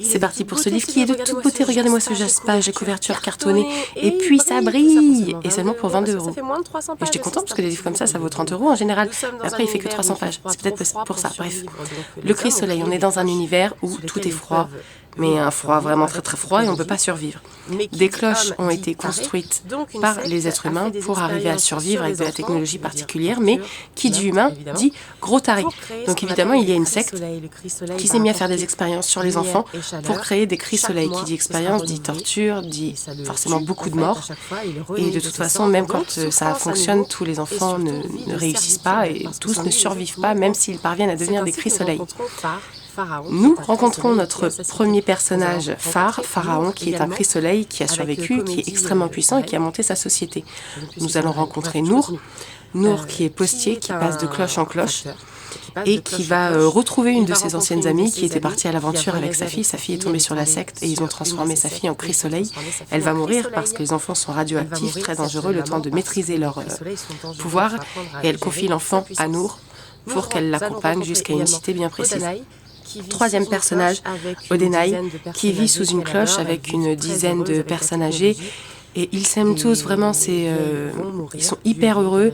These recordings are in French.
C'est parti pour ce livre qui est de toute beauté. Regardez-moi ce jaspage et couverture cartonnée. Et puis ça brille. Et seulement pour 22 €. Et j'étais contente parce que des livres comme ça vaut 30 € en général. Et après, il fait que 300 pages. C'est peut-être pour ça. Bref. Le Cri Soleil, on est dans un univers où tout est froid. Mais un froid vraiment très très froid et on ne peut pas survivre. Des cloches ont été construites par les êtres humains pour arriver à survivre avec de la technologie particulière, mais qui dit humain dit gros taré. Donc évidemment, il y a une secte qui s'est mise à faire des expériences sur les enfants pour créer des Cris Soleil. Qui dit expérience dit torture, dit forcément beaucoup de morts. Et de toute façon, même quand ça fonctionne, tous les enfants ne réussissent pas et tous ne survivent pas, même s'ils parviennent à devenir des Cris Soleil. Nous rencontrons notre premier personnage phare, Pharaon, qui est un Cri Soleil qui a survécu, qui est extrêmement puissant et qui a monté sa société. Nous allons rencontrer Nour qui est postier, qui passe de cloche en cloche et qui va retrouver une de ses anciennes amies qui était partie à l'aventure avec sa fille. Sa fille est tombée sur la secte et ils ont transformé sa fille en Cri Soleil. Elle va mourir parce que les enfants sont radioactifs, très dangereux, le temps de maîtriser leur pouvoir. Et elle confie l'enfant à Nour pour qu'elle l'accompagne jusqu'à une cité bien précise. Troisième personnage, Odenai, qui vit sous une cloche avec une dizaine de personnes âgées. Et ils s'aiment tous, vraiment, ils sont hyper heureux.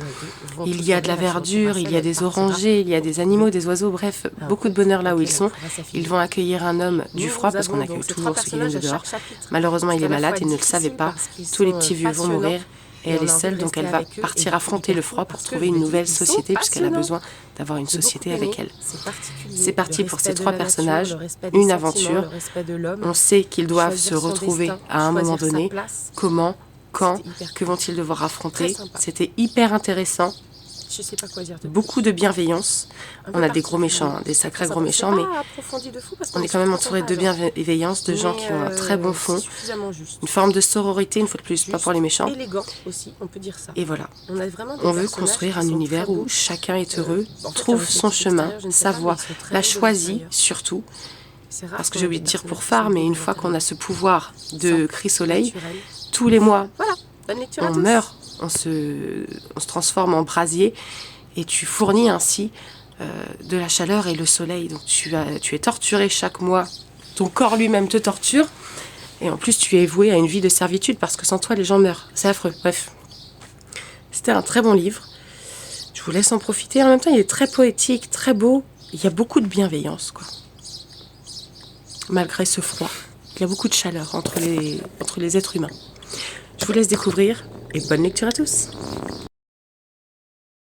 Il y a de la verdure, il y a des orangers, il y a des animaux, des oiseaux, bref, beaucoup de bonheur là où ils sont. Ils vont accueillir un homme du froid, parce qu'on accueille toujours ceux qui viennent de dehors. Malheureusement, il est malade, il ne le savait pas. Tous les petits vieux vont mourir. Et elle est seule, donc elle va partir affronter le froid pour trouver une nouvelle société, puisqu'elle a besoin d'avoir une société avec elle. C'est parti pour ces trois personnages, une aventure. On sait qu'ils doivent se retrouver à un moment donné. Comment, quand, que vont-ils devoir affronter? C'était hyper intéressant. Beaucoup de bienveillance. On a des gros méchants, des sacrés gros méchants, mais on est quand même entouré de bienveillance, de gens qui ont un très bon fond, une forme de sororité, une fois de plus, pas pour les méchants. Et voilà, on veut construire un univers où chacun est heureux, trouve son chemin, sa voie, la choisit surtout. Parce que j'ai oublié de dire pour phare, mais une fois qu'on a ce pouvoir de Cri Soleil, tous les mois, on meurt. On se transforme en brasier et tu fournis ainsi de la chaleur et le soleil. Donc tu es torturé chaque mois, ton corps lui-même te torture et en plus tu es voué à une vie de servitude parce que sans toi les gens meurent. C'est affreux, bref. C'était un très bon livre, je vous laisse en profiter. En même temps il est très poétique, très beau, il y a beaucoup de bienveillance quoi. Malgré ce froid, il y a beaucoup de chaleur entre les êtres humains. Je vous laisse découvrir et bonne lecture à tous.